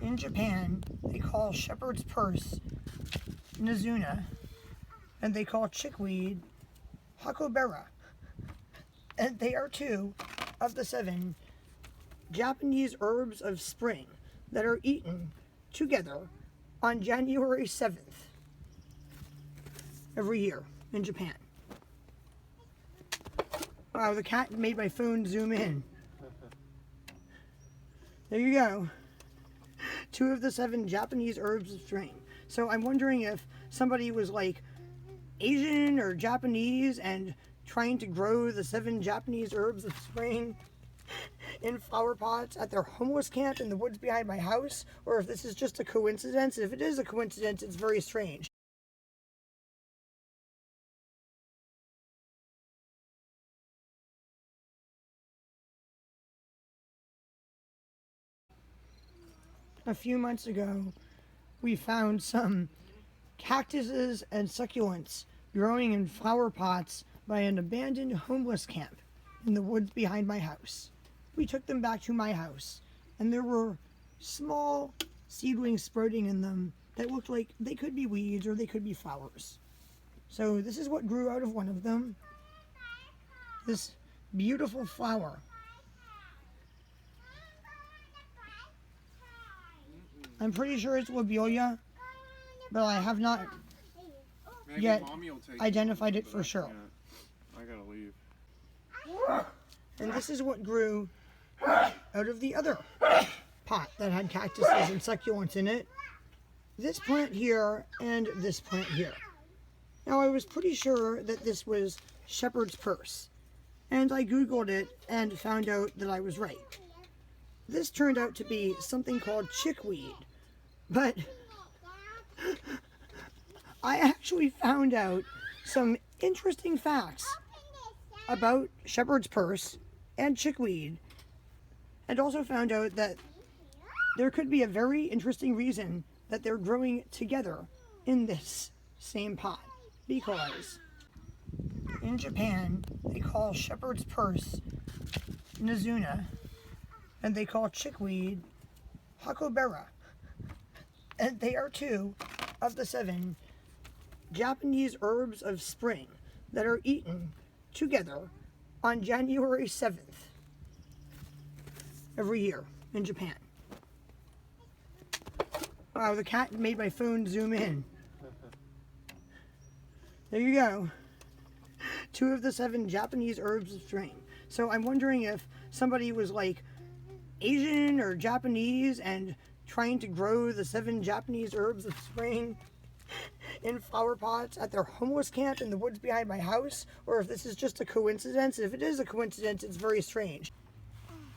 In Japan, they call shepherd's purse Nizuna, and they call chickweed Hakobera. And they are 2 of the 7 Japanese herbs of spring that are eaten together on January 7th every year in Japan. Wow, the cat made my phone zoom in. There you go. 2 of the 7 Japanese herbs of spring. So I'm wondering if somebody was like Asian or Japanese and trying to grow the 7 Japanese herbs of spring in flower pots at their homeless camp in the woods behind my house, or if this is just a coincidence. If it is a coincidence, it's very strange. A few months ago, we found some cactuses and succulents growing in flower pots by an abandoned homeless camp in the woods behind my house. We took them back to my house, and there were small seedlings sprouting in them that looked like they could be weeds or they could be flowers. So this is what grew out of one of them. This beautiful flower. I'm pretty sure it's lobelia, but I have not yet identified it for sure. I gotta leave. And this is what grew out of the other pot that had cactuses and succulents in it. This plant here and this plant here. Now I was pretty sure that this was shepherd's purse, and I googled it and found out that I was right. This turned out to be something called chickweed, but I actually found out some interesting facts about shepherd's purse and chickweed, and also found out that there could be a very interesting reason that they're growing together in this same pot, because in Japan they call shepherd's purse Nizuna, and they call chickweed Hakobera. And they are 2 of the 7 Japanese herbs of spring that are eaten together on January 7th every year in Japan. Wow, the cat made my phone zoom in. There you go. 2 of the 7 Japanese herbs of spring. So I'm wondering if somebody was like Asian or Japanese and trying to grow the 7 Japanese herbs of spring in flower pots at their homeless camp in the woods behind my house, or if this is just a coincidence. If it is a coincidence, it's very strange.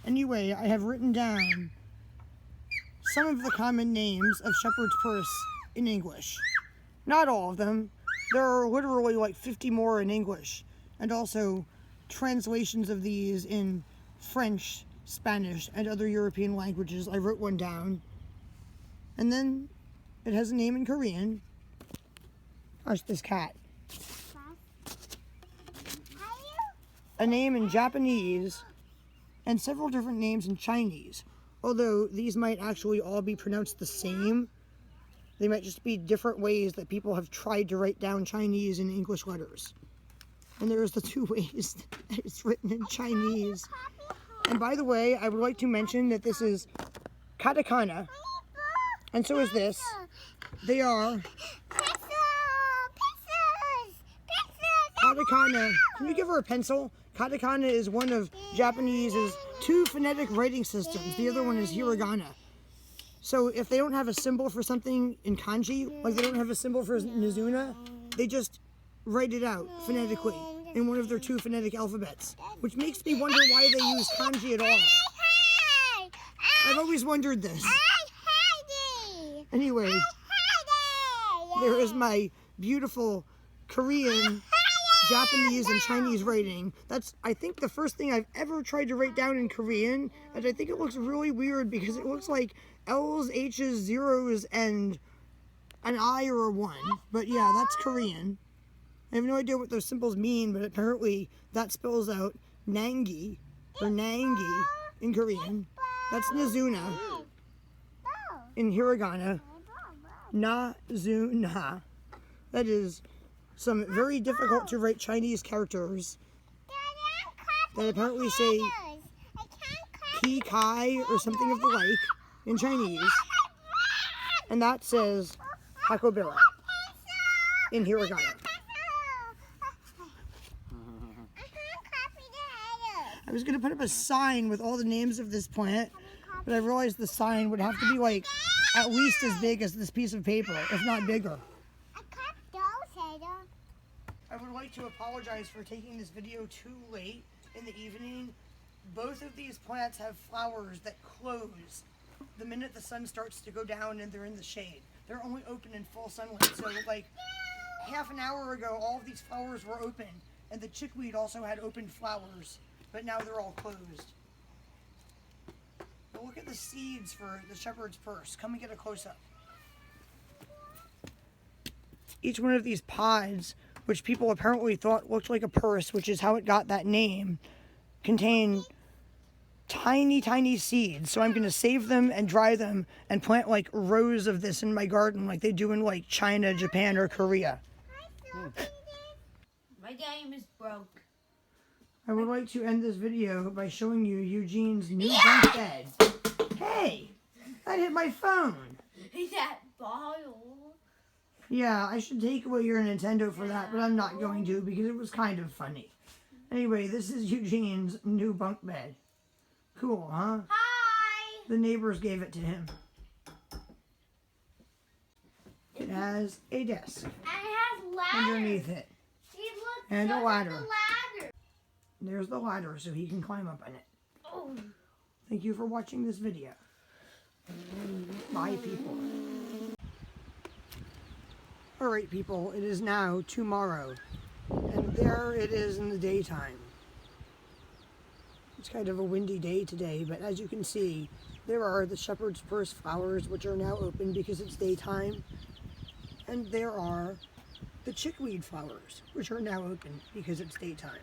Anyway, I have written down some of the common names of shepherd's purse in English. Not all of them. There are literally like 50 more in English, and also translations of these in French, Spanish, and other European languages. I wrote one down. And then it has a name in Korean. Gosh, this cat. A name in Japanese, and several different names in Chinese. Although these might actually all be pronounced the same. They might just be different ways that people have tried to write down Chinese in English letters. And there's the 2 ways that it's written in Chinese. And by the way, I would like to mention that this is katakana, and so is this. They are katakana. Can you give her a pencil? Katakana is one of Japanese's 2 phonetic writing systems. The other one is hiragana. So if they don't have a symbol for something in kanji, like they don't have a symbol for Nizuna, they just write it out phonetically in one of their 2 phonetic alphabets, which makes me wonder why they use kanji at all. I've always wondered this. Anyway, there is my beautiful Korean, Japanese, and Chinese writing. That's, I think, the first thing I've ever tried to write down in Korean, and I think it looks really weird because it looks like L's, H's, zeros, and an I or a 1. But yeah, that's Korean. I have no idea what those symbols mean, but apparently that spells out Nangi, or Nangi, in Korean. That's Nizuna. in hiragana, na, zu, na. That is some very difficult to write Chinese characters that apparently say ki, kai, or something of the like in Chinese. And that says Hakobera in hiragana. I was going to put up a sign with all the names of this plant, but I realized the sign would have to be like at least as big as this piece of paper, if not bigger. I would like to apologize for taking this video too late in the evening. Both of these plants have flowers that close the minute the sun starts to go down and they're in the shade. They're only open in full sunlight. So like half an hour ago, all of these flowers were open, and the chickweed also had open flowers, but now they're all closed. But look at the seeds for the shepherd's purse. Come and get a close-up. Each one of these pods, which people apparently thought looked like a purse, which is how it got that name, contain tiny, tiny seeds. So I'm going to save them and dry them and plant like rows of this in my garden like they do in like China, Japan, or Korea. My game is broke. I would like to end this video by showing you Eugene's new bunk bed. Hey, that hit my phone. That bottle. Yeah, I should take away your Nintendo for that, but I'm not going to because it was kind of funny. Anyway, this is Eugene's new bunk bed. Cool, huh? Hi! The neighbors gave it to him. It has a desk And it has ladder. underneath it. See, look, And a look at ladder. the ladder. There's the ladder so he can climb up on it. Oh. Thank you for watching this video. Bye, people. Alright, people, it is now tomorrow. And there it is in the daytime. It's kind of a windy day today, but as you can see, there are the shepherd's purse flowers, which are now open because it's daytime. And there are the chickweed flowers, which are now open because it's daytime.